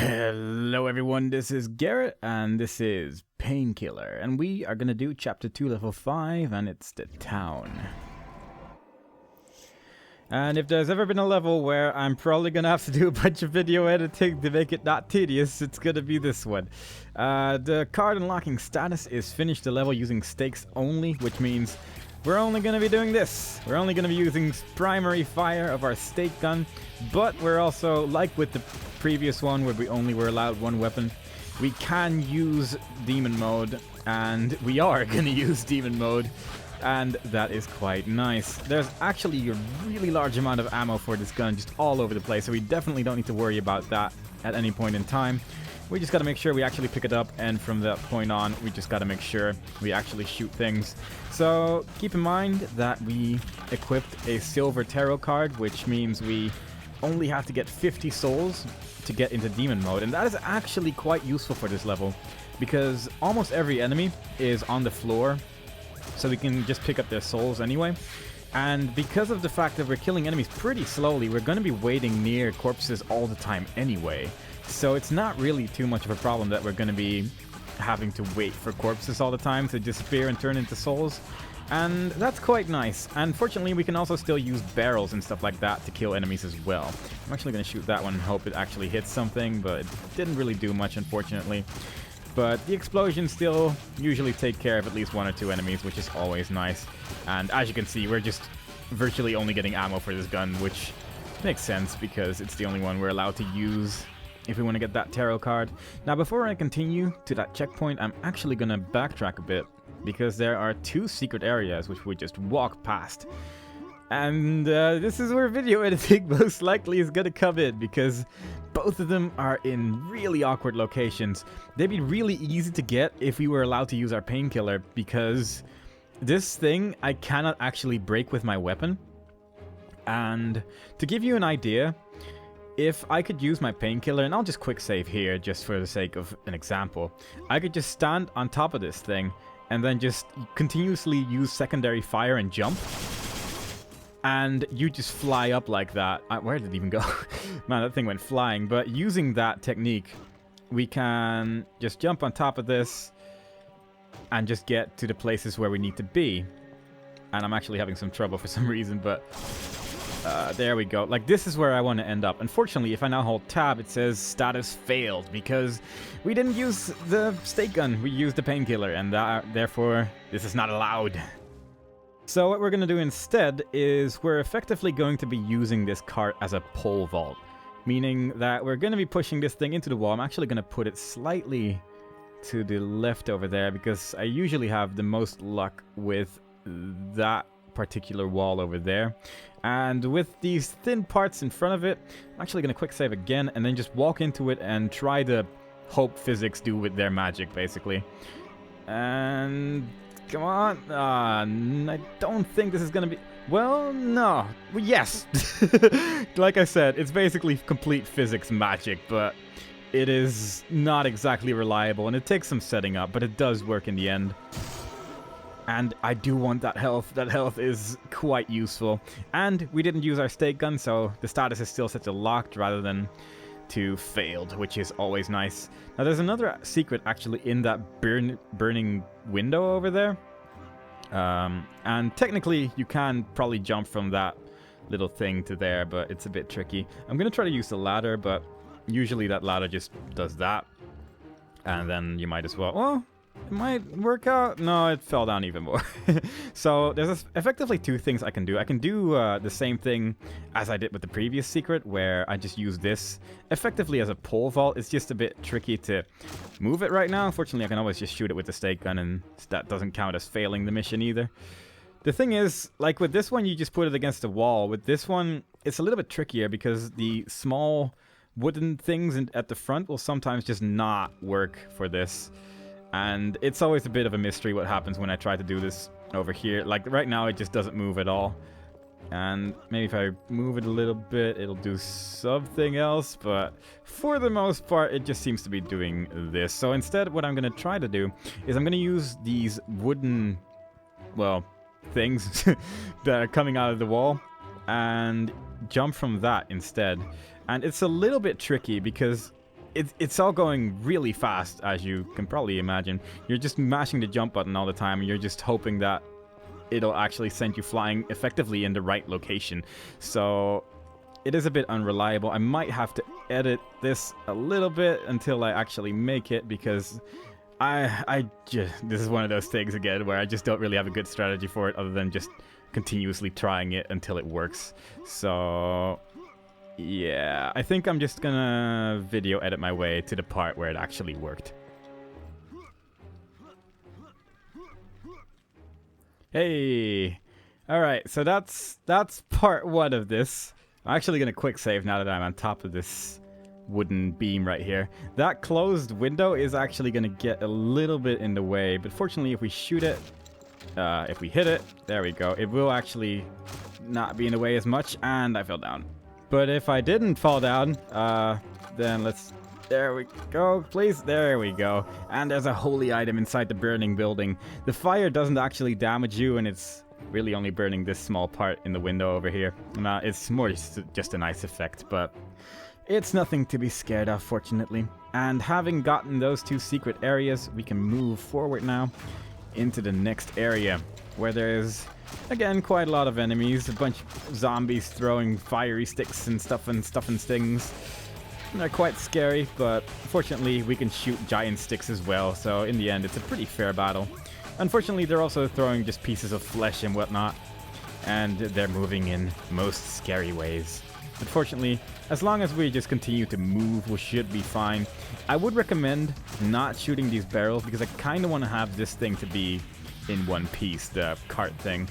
Hello everyone, this is Garrett, and this is Painkiller, and we are gonna do Chapter 2, Level 5, and it's the town. And if there's ever been a level where I'm probably gonna have to do a bunch of video editing to make it not tedious, it's gonna be this one. The card unlocking status is finish the level using stakes only, which means we're only going to be doing this. We're only going to be using primary fire of our stake gun, but we're also, like with the previous one where we only were allowed one weapon, we can use demon mode, and we are going to use demon mode, and that is quite nice. There's actually a really large amount of ammo for this gun just all over the place, so we definitely don't need to worry about that at any point in time. We just got to make sure we actually pick it up, and from that point on, we just got to make sure we actually shoot things. So keep in mind that we equipped a silver tarot card, which means we only have to get 50 souls to get into demon mode, and that is actually quite useful for this level, because almost every enemy is on the floor, so we can just pick up their souls anyway. And because of the fact that we're killing enemies pretty slowly, we're going to be waiting near corpses all the time anyway. So it's not really too much of a problem that we're going to be having to wait for corpses all the time to disappear and turn into souls. And that's quite nice. And fortunately, we can also still use barrels and stuff like that to kill enemies as well. I'm actually going to shoot that one and hope it actually hits something, but it didn't really do much, unfortunately. But the explosions still usually take care of at least one or two enemies, which is always nice. And as you can see, we're just virtually only getting ammo for this gun, which makes sense because it's the only one we're allowed to use if we want to get that tarot card. Now, before I continue to that checkpoint, I'm actually going to backtrack a bit, because there are two secret areas which we just walked past. And this is where video editing most likely is going to come in, because both of them are in really awkward locations. They'd be really easy to get if we were allowed to use our painkiller, because this thing I cannot actually break with my weapon. And to give you an idea, if I could use my painkiller, and I'll just quick save here just for the sake of an example, I could just stand on top of this thing and then just continuously use secondary fire and jump, and you just fly up like that. Where did it even go? Man, that thing went flying. But using that technique, we can just jump on top of this and just get to the places where we need to be. And I'm actually having some trouble for some reason, but there we go. Like, this is where I want to end up. Unfortunately, if I now hold tab, it says status failed, because we didn't use the stake gun. We used the painkiller, and therefore this is not allowed. So what we're going to do instead is we're effectively going to be using this cart as a pole vault, meaning that we're going to be pushing this thing into the wall. I'm actually going to put it slightly to the left over there, because I usually have the most luck with that particular wall over there. And with these thin parts in front of it, I'm actually going to quick save again and then just walk into it and try to hope physics do with their magic, basically. And come on. I don't think this is going to be... Well, no. Well, yes. Like I said, it's basically complete physics magic, but it is not exactly reliable, and it takes some setting up, but it does work in the end. And I do want that health. That health is quite useful. And we didn't use our stake gun, so the status is still set to locked rather than to failed, which is always nice. Now, there's another secret actually in that burning window over there. And technically, you can probably jump from that little thing to there, but it's a bit tricky. I'm going to try to use the ladder, but usually that ladder just does that. And then you might as well... Well, it might work out. No, it fell down even more. So there's effectively two things I can do. I can do the same thing as I did with the previous secret, where I just use this effectively as a pole vault. It's just a bit tricky to move it right now. Unfortunately, I can always just shoot it with the stake gun, and that doesn't count as failing the mission either. The thing is, like with this one, you just put it against the wall. With this one, it's a little bit trickier, because the small wooden things at the front will sometimes just not work for this. And it's always a bit of a mystery what happens when I try to do this over here. Like, right now, it just doesn't move at all. And maybe if I move it a little bit, it'll do something else. But for the most part, it just seems to be doing this. So instead, what I'm going to try to do is I'm going to use these wooden, well, things that are coming out of the wall and jump from that instead. And it's a little bit tricky because it's all going really fast, as you can probably imagine. You're just mashing the jump button all the time, and you're just hoping that it'll actually send you flying effectively in the right location. So it is a bit unreliable. I might have to edit this a little bit until I actually make it, because this is one of those things again where I just don't really have a good strategy for it other than just continuously trying it until it works. So yeah, I think I'm just gonna video edit my way to the part where it actually worked. Hey! Alright, so that's part 1 of this. I'm actually gonna quick save now that I'm on top of this wooden beam right here. That closed window is actually gonna get a little bit in the way, but fortunately if we shoot it, if we hit it, there we go, it will actually not be in the way as much, and I fell down. But if I didn't fall down, then there we go, please, there we go. And there's a holy item inside the burning building. The fire doesn't actually damage you, and it's really only burning this small part in the window over here. It's more just a nice effect, but it's nothing to be scared of, fortunately. And having gotten those 2 secret areas, we can move forward now into the next area, where there's, again, quite a lot of enemies. A bunch of zombies throwing fiery sticks and stuff and stings. They're quite scary, but fortunately we can shoot giant sticks as well, so in the end it's a pretty fair battle. Unfortunately, they're also throwing just pieces of flesh and whatnot, and they're moving in most scary ways. But fortunately, as long as we just continue to move, we should be fine. I would recommend not shooting these barrels, because I kind of want to have this thing to be in one piece, the cart thing.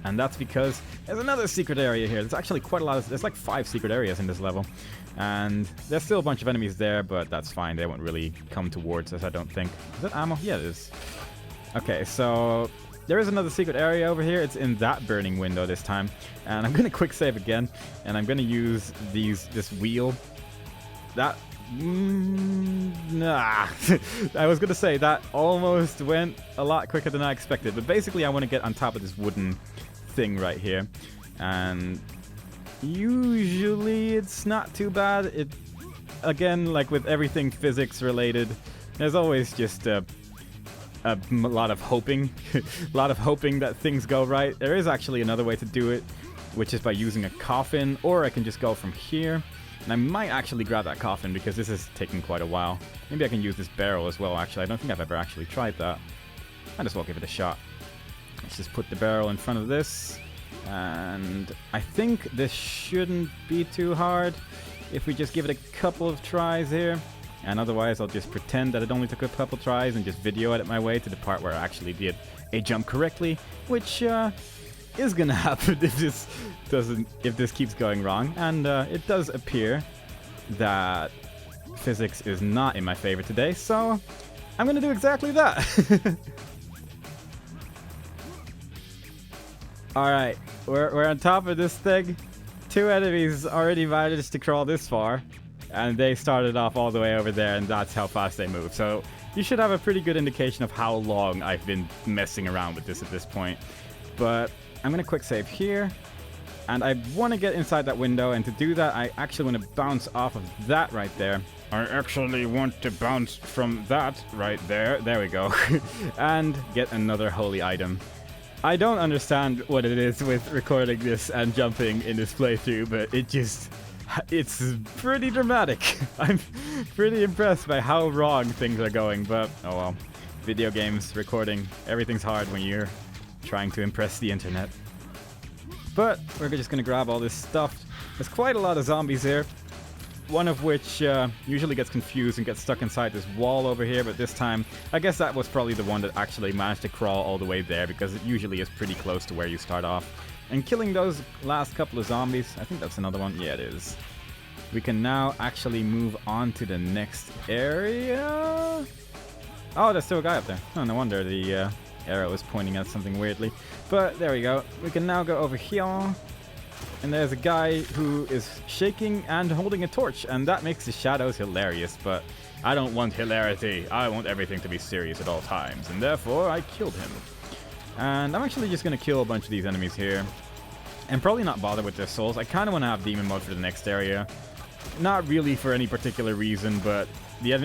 And that's because there's another secret area here. There's actually quite a lot there's like 5 secret areas in this level. And there's still a bunch of enemies there, but that's fine. They won't really come towards us, I don't think. Is that ammo? Yeah, it is. Okay, so there is another secret area over here. It's in that burning window this time. And I'm going to quick save again. And I'm going to use this wheel. That... nah. I was going to say that almost went a lot quicker than I expected. But basically I want to get on top of this wooden thing right here. And usually it's not too bad. It, again, like with everything physics related, there's always just a lot of hoping. A lot of hoping that things go right. There is actually another way to do it, which is by using a coffin, or I can just go from here. And I might actually grab that coffin, because this is taking quite a while. Maybe I can use this barrel as well, actually. I don't think I've ever actually tried that. Might as well give it a shot. Let's just put the barrel in front of this. And I think this shouldn't be too hard if we just give it a couple of tries here. And otherwise I'll just pretend that it only took a couple tries and just video edit my way to the part where I actually did a jump correctly, which is gonna happen if this keeps going wrong. And it does appear that physics is not in my favor today, so I'm gonna do exactly that. Alright, we're on top of this thing. 2 enemies already managed to crawl this far, and they started off all the way over there, and that's how fast they move. So you should have a pretty good indication of how long I've been messing around with this at this point. But I'm going to quick save here, and I want to get inside that window, and to do that I actually want to bounce off of that right there. I actually want to bounce from that right there. There we go. And get another holy item. I don't understand what it is with recording this and jumping in this playthrough, but it's pretty dramatic. I'm pretty impressed by how wrong things are going, but oh well. Video games, recording, everything's hard when you're trying to impress the internet. But we're just gonna grab all this stuff. There's quite a lot of zombies here. One of which usually gets confused and gets stuck inside this wall over here, but this time, I guess that was probably the one that actually managed to crawl all the way there, because it usually is pretty close to where you start off. And killing those last couple of zombies, I think that's another one. Yeah, it is. We can now actually move on to the next area. Oh, there's still a guy up there. Oh, no wonder the arrow is pointing at something weirdly. But there we go. We can now go over here. And there's a guy who is shaking and holding a torch, and that makes the shadows hilarious, but I don't want hilarity. I want everything to be serious at all times, and therefore I killed him. And I'm actually just going to kill a bunch of these enemies here, and probably not bother with their souls. I kind of want to have demon mode for the next area, Not really for any particular reason, but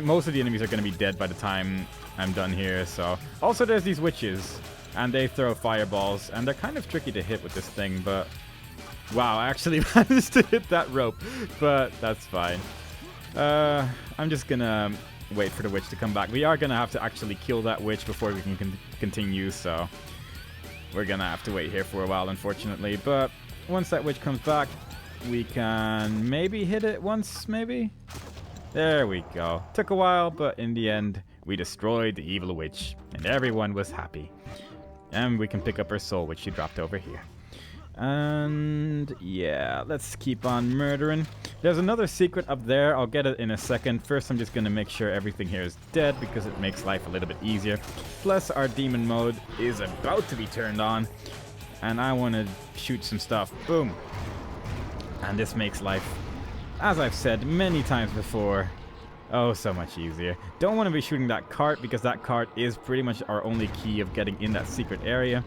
most of the enemies are going to be dead by the time I'm done here, so... Also, there's these witches, and they throw fireballs, and they're kind of tricky to hit with this thing, but... Wow, I actually managed to hit that rope, but that's fine. I'm just gonna wait for the witch to come back. We are gonna have to actually kill that witch before we can continue, so... We're gonna have to wait here for a while, unfortunately, but once that witch comes back, we can maybe hit it once, maybe? There we go. Took a while, but in the end, we destroyed the evil witch, and everyone was happy. And we can pick up her soul, which she dropped over here. And yeah, let's keep on murdering. There's another secret up there. I'll get it in a second. First, I'm just going to make sure everything here is dead because it makes life a little bit easier. Plus, our demon mode is about to be turned on. And I want to shoot some stuff. Boom. And this makes life, as I've said many times before, oh, so much easier. Don't want to be shooting that cart because that cart is pretty much our only key of getting in that secret area.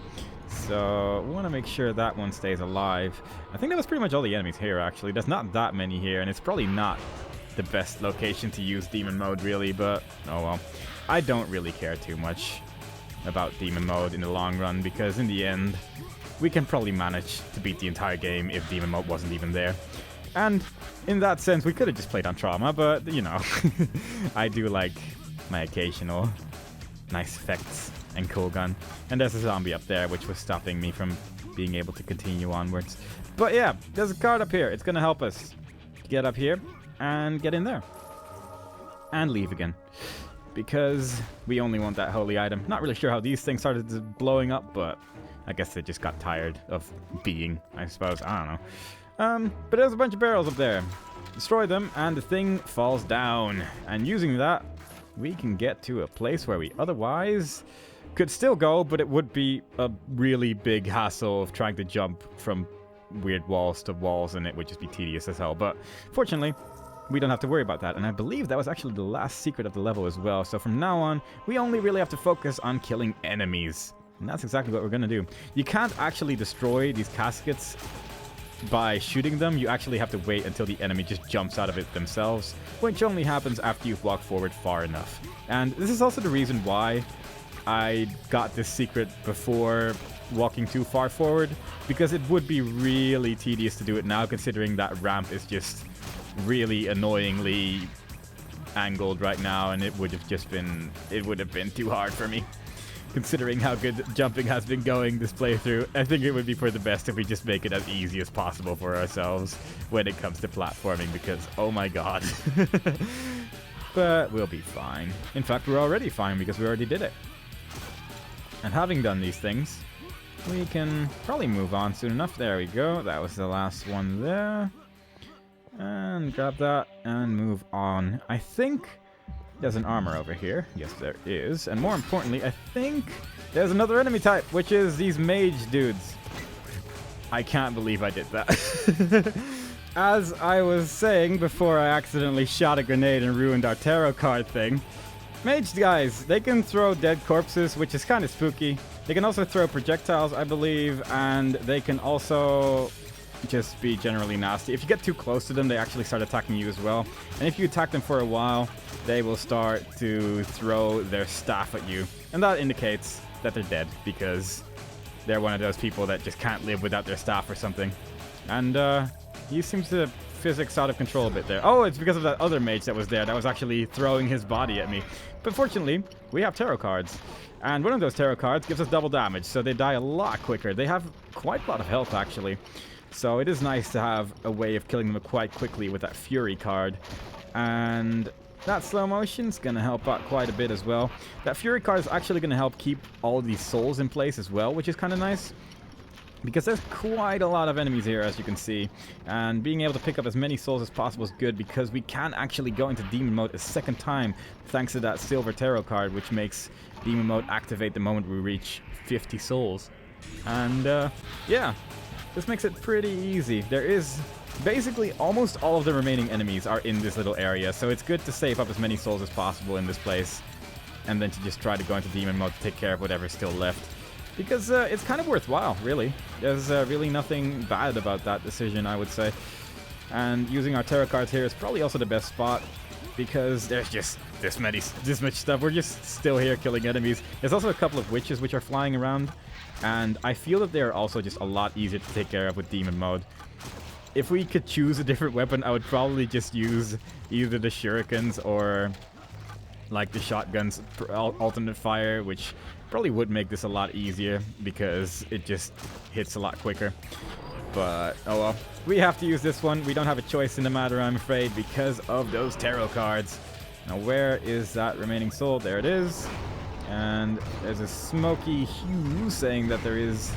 So, we want to make sure that one stays alive. I think that was pretty much all the enemies here, actually. There's not that many here, and it's probably not the best location to use demon mode, really, but oh well. I don't really care too much about demon mode in the long run, because in the end, we can probably manage to beat the entire game if demon mode wasn't even there. And in that sense, we could have just played on trauma, but, you know, I do like my occasional nice effects and cool gun. And there's a zombie up there, which was stopping me from being able to continue onwards. But yeah, there's a card up here. It's going to help us get up here and get in there. And leave again. Because we only want that holy item. Not really sure how these things started blowing up, but I guess they just got tired of being, I suppose. I don't know. But there's a bunch of barrels up there. Destroy them, and the thing falls down. And using that, we can get to a place where we otherwise could still go, but it would be a really big hassle of trying to jump from weird walls to walls, and it would just be tedious as hell. But fortunately, we don't have to worry about that. And I believe that was actually the last secret of the level as well. So from now on, we only really have to focus on killing enemies. And that's exactly what we're going to do. You can't actually destroy these caskets by shooting them. You actually have to wait until the enemy just jumps out of it themselves, which only happens after you've walked forward far enough. And this is also the reason why I got this secret before walking too far forward, because it would be really tedious to do it now, considering that ramp is just really annoyingly angled right now, and it would have been too hard for me. Considering how good jumping has been going this playthrough, I think it would be for the best if we just make it as easy as possible for ourselves when it comes to platforming, because oh my god. But we'll be fine. In fact, we're already fine because we already did it. And having done these things, we can probably move on soon enough. There we go. That was the last one there. And grab that and move on. I think there's an armor over here. Yes, there is. And more importantly, I think there's another enemy type, which is these mage dudes. I can't believe I did that. As I was saying before I accidentally shot a grenade and ruined our tarot card thing, mage guys, they can throw dead corpses, which is kind of spooky. They can also throw projectiles, I believe, and they can also just be generally nasty. If you get too close to them, they actually start attacking you as well. And if you attack them for a while, they will start to throw their staff at you. And that indicates that they're dead, because they're one of those people that just can't live without their staff or something. And he seems to physics out of control a bit there. Oh, it's because of that other mage that was there that was actually throwing his body at me. But fortunately, we have tarot cards. And one of those tarot cards gives us double damage, so they die a lot quicker. They have quite a lot of health, actually. So it is nice to have a way of killing them quite quickly with that Fury card. And that slow motion's going to help out quite a bit as well. That Fury card is actually going to help keep all these souls in place as well, which is kind of nice. Because there's quite a lot of enemies here, as you can see. And being able to pick up as many souls as possible is good, because we can actually go into demon mode a second time thanks to that silver tarot card, which makes demon mode activate the moment we reach 50 souls. And yeah, this makes it pretty easy. There is basically almost all of the remaining enemies are in this little area, so it's good to save up as many souls as possible in this place, and then to just try to go into demon mode to take care of whatever's still left. Because it's kind of worthwhile, really. There's really nothing bad about that decision, I would say. And using our tarot cards here is probably also the best spot, because there's just this much stuff. We're just still here killing enemies. There's also a couple of witches which are flying around, and I feel that they're also just a lot easier to take care of with demon mode. If we could choose a different weapon, I would probably just use either the shurikens or like the shotguns alternate fire, which probably would make this a lot easier because it just hits a lot quicker. But oh well, we have to use this one. We don't have a choice in the matter, I'm afraid, because of those tarot cards. Now where is that remaining soul? There it is. And there's a smoky hue saying that there is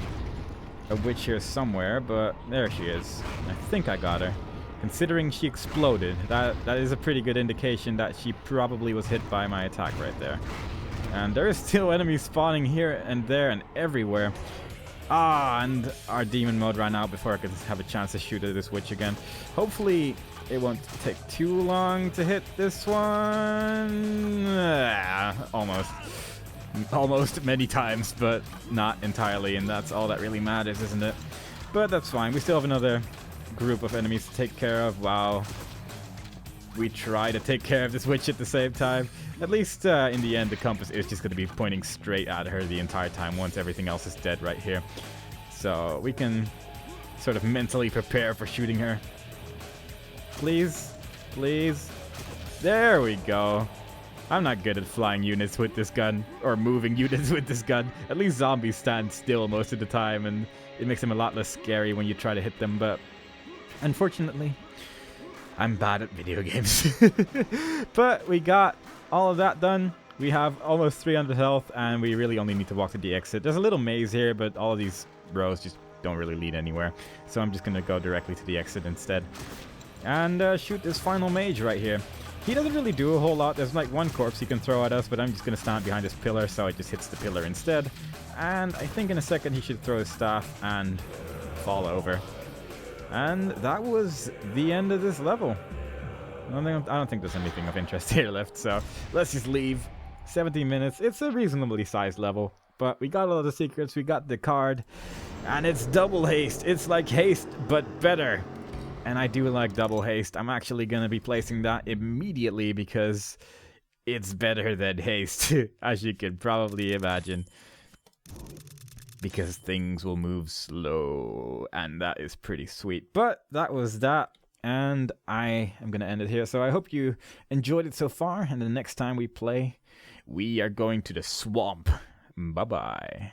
a witch here somewhere, but there she is. I think I got her. Considering she exploded, that is a pretty good indication that she probably was hit by my attack right there. And there is still enemies spawning here and there and everywhere. And our demon mode ran out before I could have a chance to shoot at this witch again. Hopefully it won't take too long to hit this one. Almost many times, but not entirely, and that's all that really matters, isn't it? But that's fine. We still have another group of enemies to take care of while we try to take care of this witch at the same time. At least in the end, the compass is just going to be pointing straight at her the entire time once everything else is dead right here. So we can sort of mentally prepare for shooting her. Please, please. There we go. I'm not good at flying units with this gun, or moving units with this gun. At least zombies stand still most of the time, and it makes them a lot less scary when you try to hit them, but unfortunately, I'm bad at video games. But we got all of that done. We have almost 300 health, and we really only need to walk to the exit. There's a little maze here, but all of these rows just don't really lead anywhere. So I'm just going to go directly to the exit instead. And shoot this final mage right here. He doesn't really do a whole lot. There's like one corpse he can throw at us, but I'm just going to stand behind this pillar, so it just hits the pillar instead. And I think in a second he should throw his staff and fall over. And that was the end of this level. I don't think there's anything of interest here left, so let's just leave. 17 minutes. It's a reasonably sized level, but we got all of the secrets, we got the card, and it's double haste. It's like haste, but better. And I do like double haste. I'm actually going to be placing that immediately because it's better than haste, as you can probably imagine. Because things will move slow, and that is pretty sweet. But that was that, and I am going to end it here. So I hope you enjoyed it so far, and the next time we play, we are going to the swamp. Bye-bye.